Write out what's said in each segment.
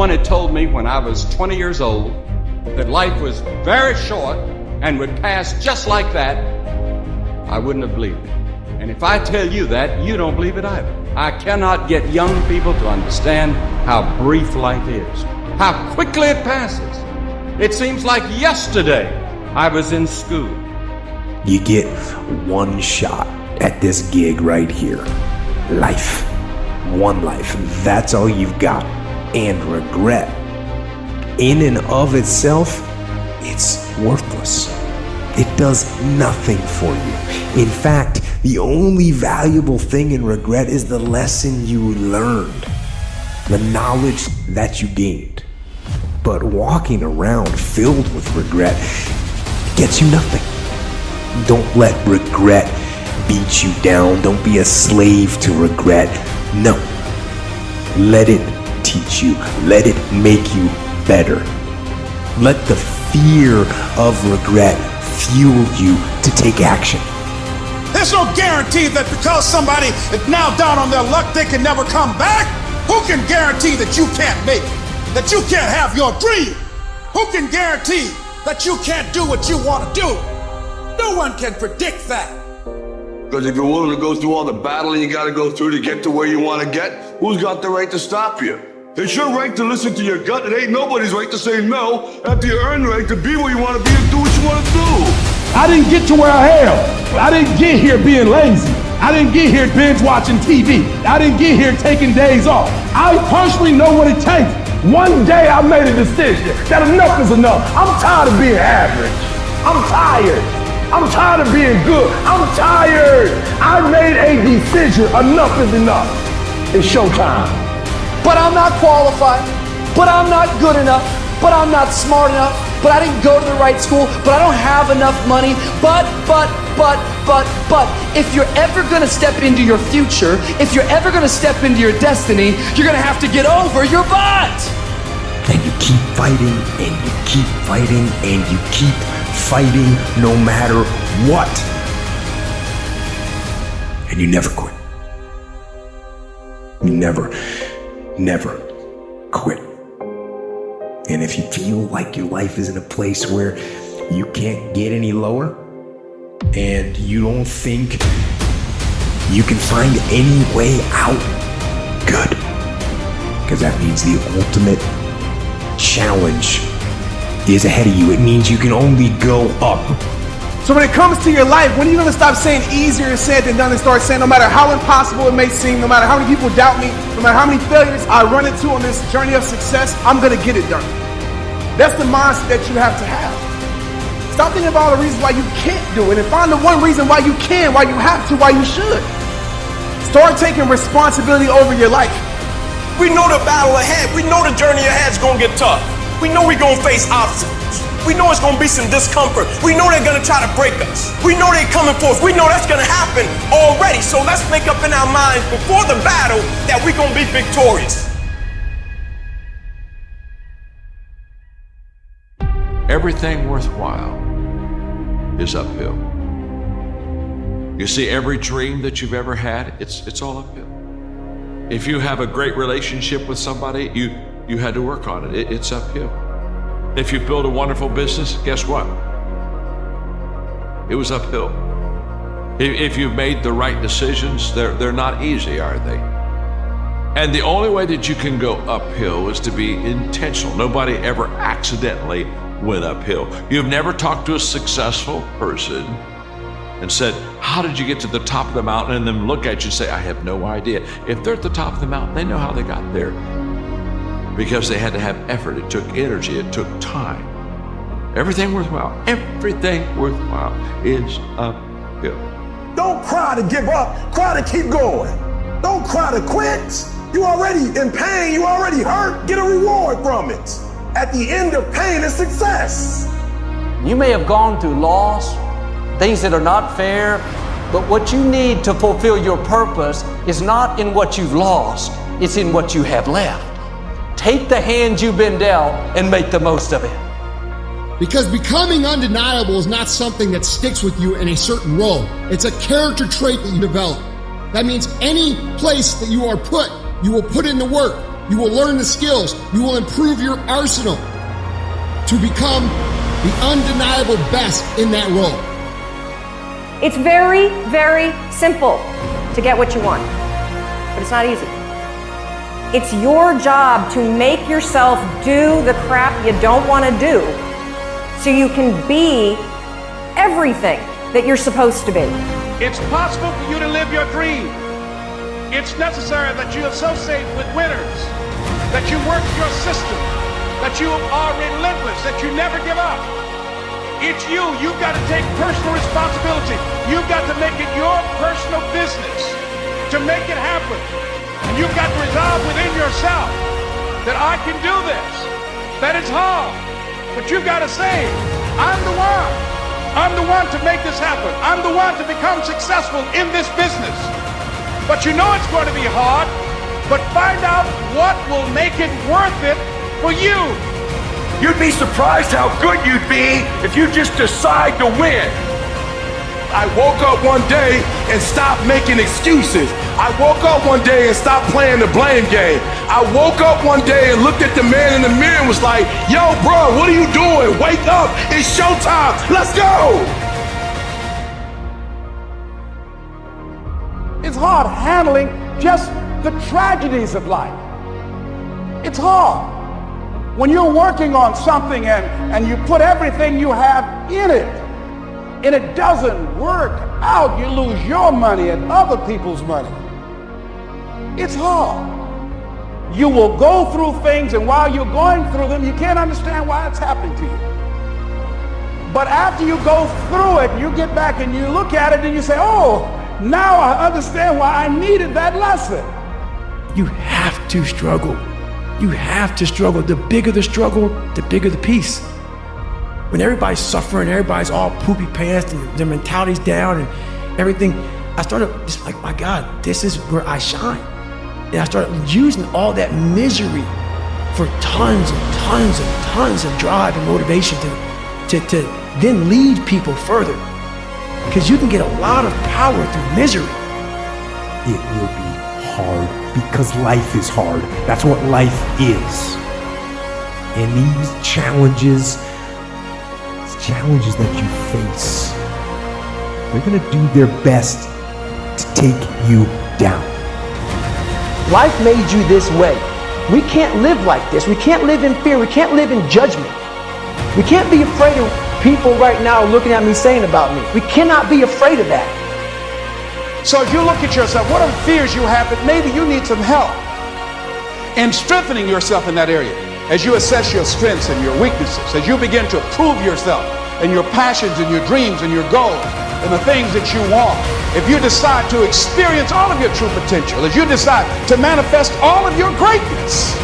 someone had told me when I was 20 years old that life was very short and would pass just like that, I wouldn't have believed it. And if I tell you that, you don't believe it either. I cannot get young people to understand how brief life is, how quickly it passes. It seems like yesterday I was in school. You get one shot at this gig right here. Life. One life. That's all you've got. And regret, in and of itself, it's worthless. It does nothing for you. In fact, the only valuable thing in regret is the lesson you learned, the knowledge that you gained. But walking around filled with regret gets you nothing. Don't let regret beat you down. Don't be a slave to regret. No. Let it teach you. Let it make you better. Let the fear of regret fuel you to take action. There's no guarantee that because somebody is now down on their luck, they can never come back. Who can guarantee that you can't make it? That you can't have your dream? Who can guarantee that you can't do what you want to do? No one can predict that. Because if you're willing to go through all the battling you got to go through to get to where you want to get, who's got the right to stop you? It's your right to listen to your gut. It ain't nobody's right to say no after you earn the right to be where you want to be and do what you want to do. I didn't get to where I am. I didn't get here being lazy. I didn't get here binge watching TV. I didn't get here taking days off. I personally know what it takes. One day I made a decision that enough is enough. I'm tired of being average. I'm tired. I'm tired of being good. I'm tired. I made a decision. Enough is enough. It's showtime. But I'm not qualified, but I'm not good enough, but I'm not smart enough, but I didn't go to the right school, but I don't have enough money, but. If you're ever gonna step into your future, if you're ever gonna step into your destiny, you're gonna have to get over your butt. And you keep fighting, and you keep fighting, and you keep fighting no matter what. And you never quit. You never quit. And if you feel like your life is in a place where you can't get any lower, and you don't think you can find any way out, good. Because that means the ultimate challenge is ahead of you. It means you can only go up. So when it comes to your life, when are you going to stop saying easier said than done and start saying no matter how impossible it may seem, no matter how many people doubt me, no matter how many failures I run into on this journey of success, I'm going to get it done. That's the mindset that you have to have. Stop thinking about all the reasons why you can't do it and find the one reason why you can, why you have to, why you should. Start taking responsibility over your life. We know the battle ahead. We know the journey ahead is going to get tough. We know we're going to face obstacles. We know it's going to be some discomfort. We know they're going to try to break us. We know they're coming for us. We know that's going to happen already. So let's make up in our minds before the battle that we're going to be victorious. Everything worthwhile is uphill. You see, every dream that you've ever had, it's all uphill. If you have a great relationship with somebody, you had to work on it. It's uphill. If you build a wonderful business, guess what? It was uphill. If you've made the right decisions, they're not easy, are they? And the only way that you can go uphill is to be intentional. Nobody ever accidentally went uphill. You've never talked to a successful person and said, how did you get to the top of the mountain? And then look at you and say, I have no idea. If they're at the top of the mountain, they know how they got there. Because they had to have effort. It took energy. It took time. Everything worthwhile is uphill. Don't cry to give up. Cry to keep going. Don't cry to quit. You already in pain. You already hurt. Get a reward from it. At the end of pain is success. You may have gone through loss, things that are not fair, but what you need to fulfill your purpose is not in what you've lost, it's in what you have left. Take the hand you've been dealt and make the most of it. Because becoming undeniable is not something that sticks with you in a certain role. It's a character trait that you develop. That means any place that you are put, you will put in the work. You will learn the skills. You will improve your arsenal to become the undeniable best in that role. It's very, very simple to get what you want, but it's not easy. It's your job to make yourself do the crap you don't want to do so you can be everything that you're supposed to be. It's possible for you to live your dream. It's necessary that you associate with winners, that you work your system, that you are relentless, that you never give up. It's you. You've got to take personal responsibility. You've got to make it your personal business to make it happen. And you've got to resolve within yourself that I can do this, that it's hard, but you've got to say, I'm the one. I'm the one to make this happen. I'm the one to become successful in this business. But you know it's going to be hard, but find out what will make it worth it for you. You'd be surprised how good you'd be if you just decide to win. I woke up one day and stopped making excuses. I woke up one day and stopped playing the blame game. I woke up one day and looked at the man in the mirror and was like, yo, bro, what are you doing? Wake up, it's showtime, let's go! It's hard handling just the tragedies of life. It's hard. When you're working on something and you put everything you have in it, and it doesn't work out, you lose your money and other people's money. It's hard. You will go through things, and while you're going through them, you can't understand why it's happening to you. But after you go through it, you get back and you look at it and you say, oh, now I understand why I needed that lesson. You have to struggle. You have to struggle. The bigger the struggle, the bigger the peace. When everybody's suffering, everybody's all poopy pants and their mentality's down and everything, I started just like, my God, this is where I shine. And I started using all that misery for tons and tons and tons of drive and motivation to then lead people further. Because you can get a lot of power through misery. It will be hard because life is hard. That's what life is. And these challenges that you face, they're gonna do their best to take you down. Life made you this way. We can't live like this. We can't live in fear. We can't live in judgment. We can't be afraid of people right now looking at me saying about me. We cannot be afraid of that. So if you look at yourself, what are fears you have that maybe you need some help in strengthening yourself in that area? As you assess your strengths and your weaknesses, as you begin to prove yourself and your passions and your dreams and your goals and the things that you want, if you decide to experience all of your true potential, as you decide to manifest all of your greatness,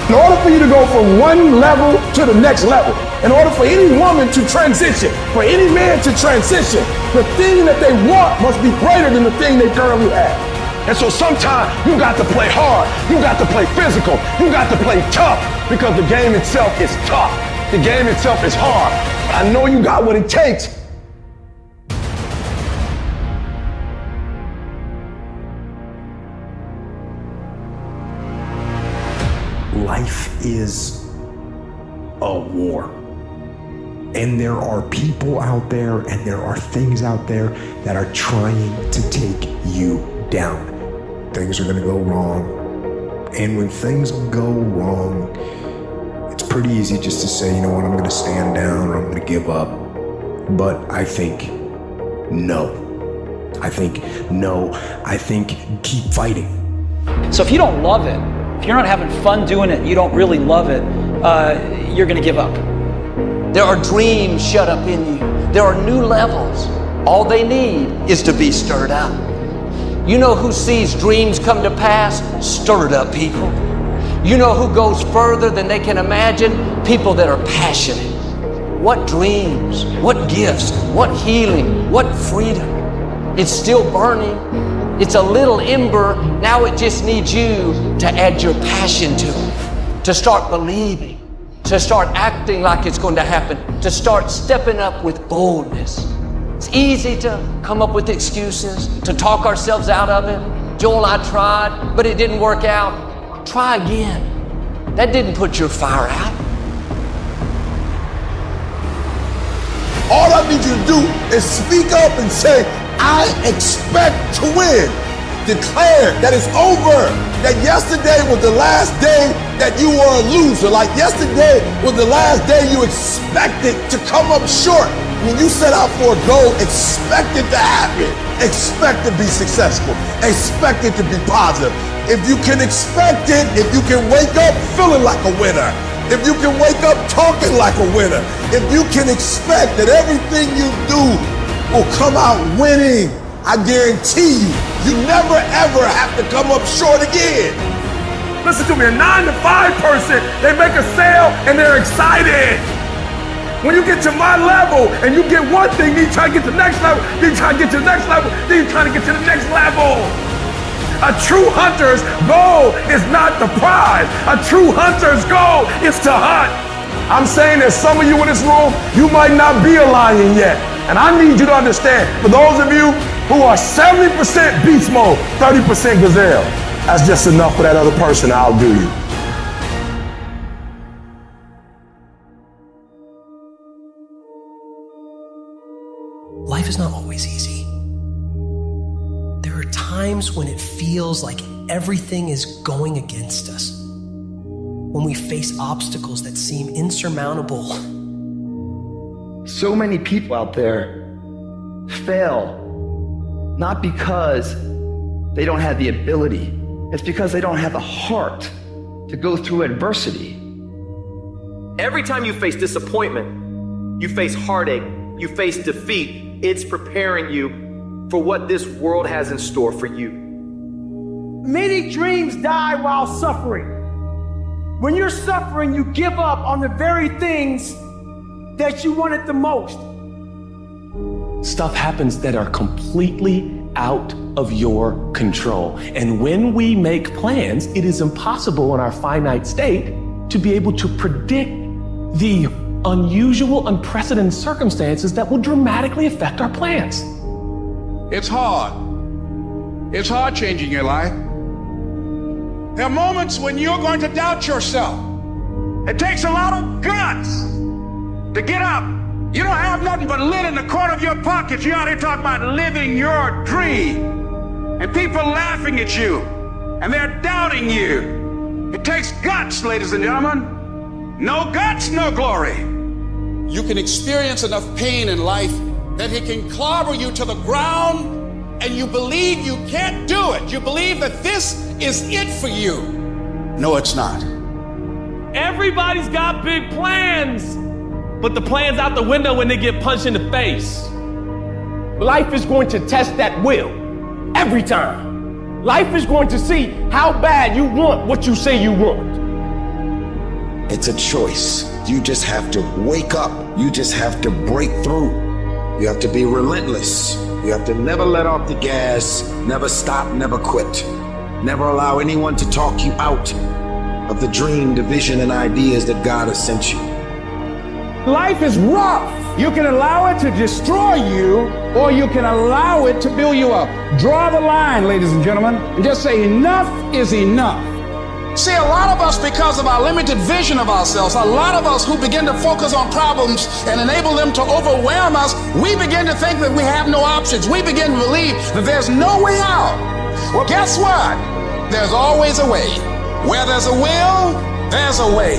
in order for you to go from one level to the next level, in order for any woman to transition, for any man to transition, the thing that they want must be greater than the thing they currently have. And so sometimes you got to play hard, you got to play physical, you got to play tough, because the game itself is tough. The game itself is hard. But I know you got what it takes. Life is a war. And there are people out there and there are things out there that are trying to take you down. Things are gonna go wrong. And when things go wrong, it's pretty easy just to say, you know what, I'm gonna stand down or I'm gonna give up. But I think no. I think keep fighting. So if you don't love it, if you're not having fun doing it, you don't really love it, you're gonna give up. There are dreams shut up in you. There are new levels. All they need is to be stirred up. You know who sees dreams come to pass? Stirred up people. You know who goes further than they can imagine? People that are passionate. What dreams, what gifts, what healing, what freedom. It's still burning. It's a little ember. Now it just needs you to add your passion to it, to start believing, to start acting like it's going to happen, to start stepping up with boldness. It's easy to come up with excuses, to talk ourselves out of it. Joel, I tried, but it didn't work out. try again. That didn't put your fire out. All I need you to do is speak up and say, I expect to win. Declare that it's over. That yesterday was the last day that you were a loser. Like yesterday was the last day you expected to come up short. When you set out for a goal, expect it to happen. Expect to be successful. Expect it to be positive. If you can expect it, if you can wake up feeling like a winner, if you can wake up talking like a winner, if you can expect that everything you do will come out winning, I guarantee you never ever have to come up short again. Listen to me, a 9-to-5 person, they make a sale and they're excited. When you get to my level and you get one thing, then you try to get to the next level, then you try to get to the next level, then you try to get to the next level. A true hunter's goal is not the prize. A true hunter's goal is to hunt. I'm saying that some of you in this room, you might not be a lion yet. And I need you to understand, for those of you who are 70% beast mode, 30% gazelle, that's just enough for that other person to outdo you. Life is not always easy. There are times when it feels like everything is going against us. When we face obstacles that seem insurmountable. So many people out there fail, not because they don't have the ability, it's because they don't have the heart to go through adversity. Every time you face disappointment, you face heartache, you face defeat, it's preparing you for what this world has in store for you. Many dreams die while suffering. When you're suffering, you give up on the very things that you wanted the most. Stuff happens that are completely out of your control. And when we make plans, it is impossible in our finite state to be able to predict the unusual, unprecedented circumstances that will dramatically affect our plans. It's hard. It's hard changing your life. There are moments when you're going to doubt yourself. It takes a lot of guts to get up. You don't have nothing but lint in the corner of your pocket. You're out here talking about living your dream. And people laughing at you. And they're doubting you. It takes guts, ladies and gentlemen. No guts, no glory. You can experience enough pain in life that it can clobber you to the ground and you believe you can't do it. You believe that this is it for you. No, it's not. Everybody's got big plans, but the plan's out the window when they get punched in the face. Life is going to test that will every time. Life is going to see how bad you want what you say you want. It's a choice. You just have to wake up. You just have to break through. You have to be relentless. You have to never let off the gas, never stop, never quit. Never allow anyone to talk you out of the dream, the vision, and ideas that God has sent you. Life is rough. You can allow it to destroy you, or you can allow it to build you up. Draw the line, ladies and gentlemen, and just say enough is enough. See, a lot of us, because of our limited vision of ourselves, a lot of us who begin to focus on problems and enable them to overwhelm us, we begin to think that we have no options. We begin to believe that there's no way out. Well, guess what? There's always a way. Where there's a will, there's a way.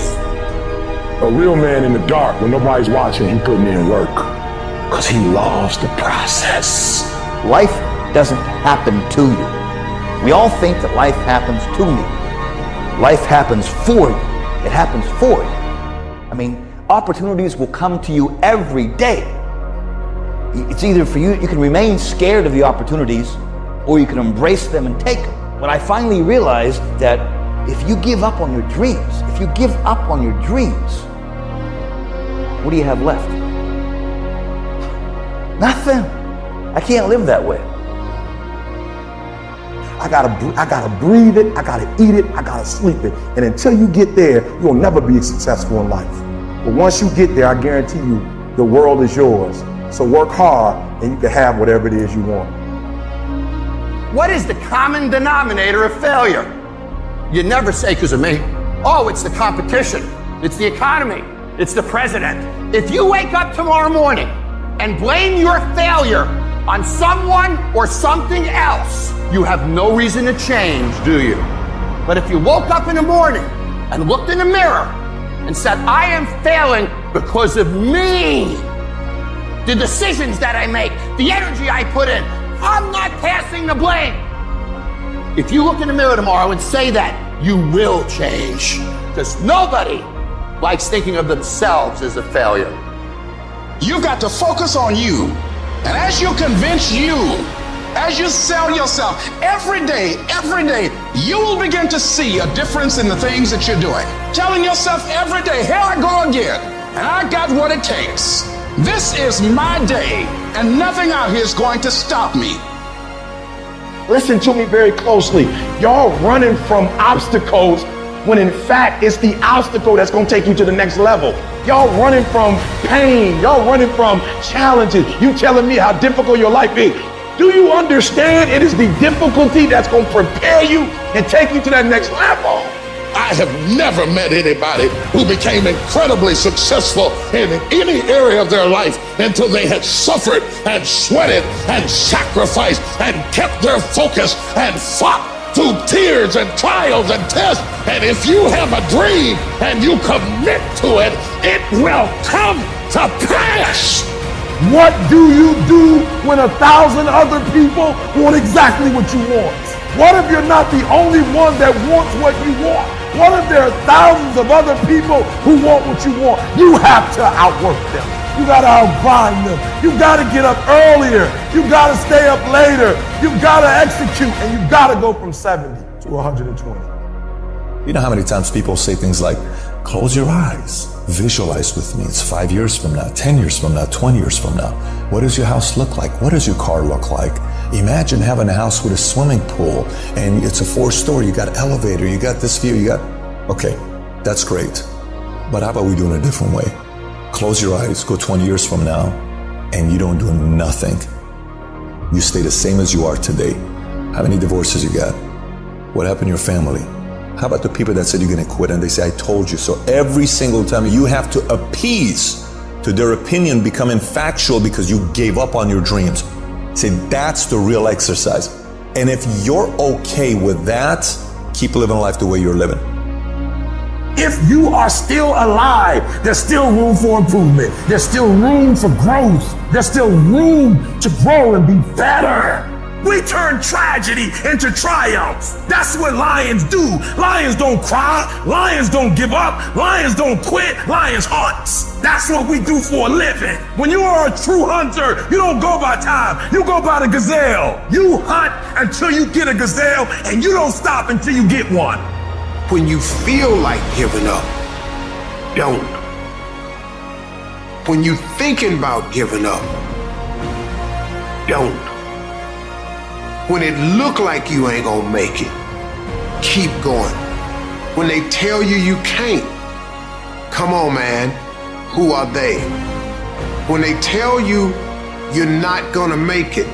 A real man in the dark, when nobody's watching, he putting in work, because he loves the process. Life doesn't happen to you. We all think that life happens to me. Life happens for you. It happens for you. I mean, opportunities will come to you every day. It's either for you, you can remain scared of the opportunities, or you can embrace them and take them. When I finally realized that if you give up on your dreams, if you give up on your dreams, what do you have left? Nothing. I can't live that way. I gotta breathe it, I gotta eat it, I gotta sleep it. And until you get there, you'll never be successful in life. But once you get there, I guarantee you, the world is yours. So work hard and you can have whatever it is you want. What is the common denominator of failure? You never say because of me. Oh, it's the competition. It's the economy. It's the president. If you wake up tomorrow morning and blame your failure on someone or something else, you have no reason to change, do you? But if you woke up in the morning and looked in the mirror and said, I am failing because of me, the decisions that I make, the energy I put in, I'm not passing the blame. If you look in the mirror tomorrow and say that, you will change. Because nobody likes thinking of themselves as a failure. You've got to focus on you. And as you convince you, as you sell yourself every day, you will begin to see a difference in the things that you're doing. Telling yourself every day, here I go again, and I got what it takes. This is my day, and nothing out here is going to stop me. Listen to me very closely. Y'all running from obstacles when in fact it's the obstacle that's gonna take you to the next level. Y'all running from pain. Y'all running from challenges. You telling me how difficult your life is. Do you understand it is the difficulty that's gonna prepare you and take you to that next level? I have never met anybody who became incredibly successful in any area of their life until they had suffered and sweated and sacrificed and kept their focus and fought through tears and trials and tests. And if you have a dream and you commit to it, it will come to pass. What do you do when 1,000 other people want exactly what you want? What if you're not the only one that wants what you want? What if there are thousands of other people who want what you want? You have to outwork them. You gotta outgrind them. You gotta get up earlier. You gotta stay up later. You gotta execute, and you gotta go from 70 to 120. You know how many times people say things like, close your eyes, visualize with me. It's 5 years from now, 10 years from now, 20 years from now. What does your house look like? What does your car look like? Imagine having a house with a swimming pool and it's a 4-story, you got an elevator, you got this view, okay, that's great. But how about we do it a different way? Close your eyes, go 20 years from now, and you don't do nothing. You stay the same as you are today. How many divorces you got? What happened to your family? How about the people that said you're gonna quit and they say, I told you so? Every single time you have to appease to their opinion becoming factual because you gave up on your dreams. Say, that's the real exercise. And if you're okay with that, keep living life the way you're living. If you are still alive, there's still room for improvement. There's still room for growth. There's still room to grow and be better. We turn tragedy into triumph. That's what lions do. Lions don't cry. Lions don't give up. Lions don't quit. Lions hunt. That's what we do for a living. When you are a true hunter, you don't go by time. You go by the gazelle. You hunt until you get a gazelle, and you don't stop until you get one. When you feel like giving up, don't. When you thinking about giving up, don't. When it look like you ain't gonna make it, keep going. When they tell you you can't, come on, man, who are they? When they tell you you're not gonna make it,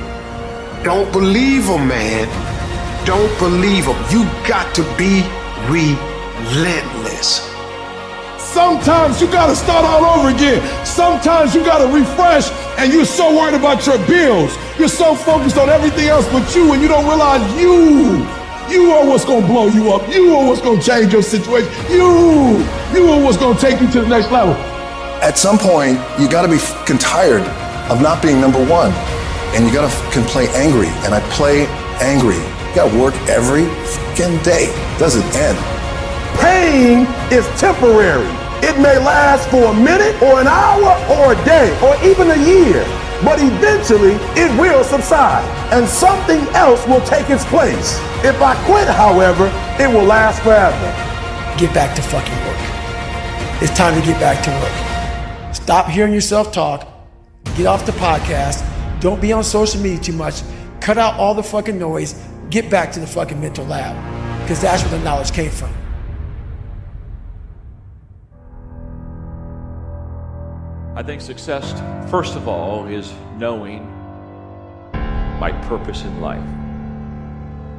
don't believe them, man. Don't believe them. You got to be relentless. Sometimes you gotta start all over again. Sometimes you gotta refresh, and you're so worried about your bills. You're so focused on everything else but you, and you don't realize you are what's gonna blow you up. You are what's gonna change your situation. You are what's gonna take you to the next level. At some point, you gotta be fucking tired of not being number one. And you gotta fucking play angry. And I play angry. You gotta work every fucking day. It doesn't end. Pain is temporary. It may last for a minute or an hour or a day or even a year, but eventually it will subside and something else will take its place. If I quit, however, it will last forever. Get back to fucking work. It's time to get back to work. Stop hearing yourself talk. Get off the podcast. Don't be on social media too much. Cut out all the fucking noise. Get back to the fucking mental lab, because that's where the knowledge came from. I think success, first of all, is knowing my purpose in life.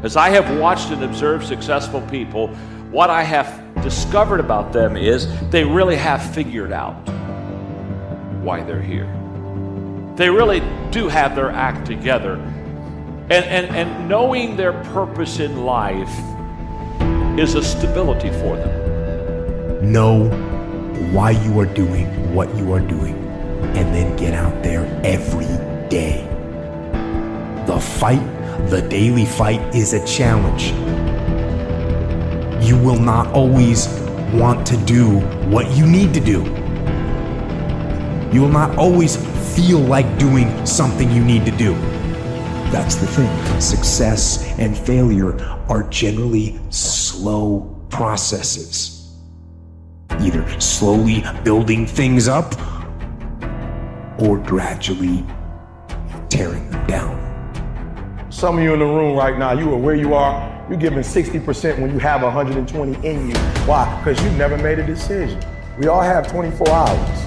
As I have watched and observed successful people, what I have discovered about them is they really have figured out why they're here. They really do have their act together. And knowing their purpose in life is a stability for them. Know why you are doing what you are doing, and then get out there every day. The fight, the daily fight, is a challenge. You will not always want to do what you need to do. You will not always feel like doing something you need to do. That's the thing. Success and failure are generally slow processes. Either slowly building things up or gradually tearing them down. Some of you in the room right now, you are where you are, you're giving 60% when you have 120 in you. Why? Because you've never made a decision. We all have 24 hours,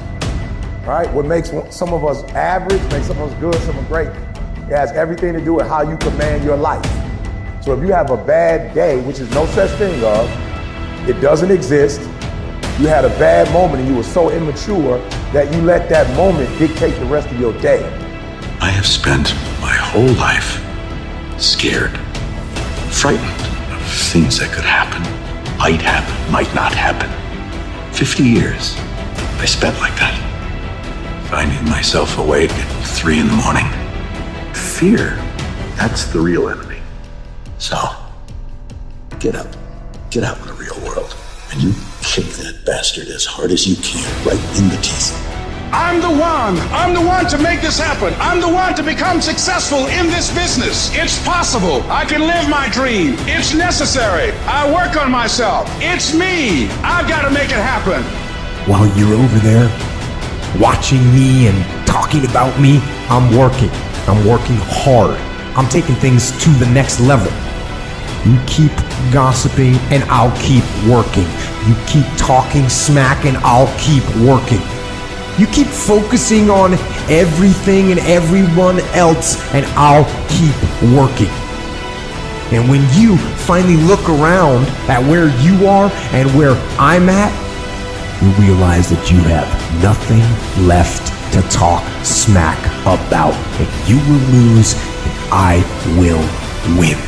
right? What makes some of us average, makes some of us good, some of us great. It has everything to do with how you command your life. So if you have a bad day, which is no such thing of, it doesn't exist. You had a bad moment and you were so immature that you let that moment dictate the rest of your day. I have spent my whole life scared, frightened of things that could happen, might happen, might not happen. 50 years I spent like that, finding myself awake at 3 in the morning. Fear, that's the real enemy. So, get up, get out in the real world, and you kick that bastard as hard as you can, right in the teeth. I'm the one to make this happen. I'm the one to become successful in this business. It's possible. I can live my dream. It's necessary. I work on myself. It's me. I've got to make it happen. While you're over there watching me and talking about me, I'm working. I'm working hard. I'm taking things to the next level. You keep gossiping and I'll keep working. You keep talking smack and I'll keep working. You keep focusing on everything and everyone else and I'll keep working. And when you finally look around at where you are and where I'm at, you realize that you have nothing left to talk smack about. And you will lose and I will win.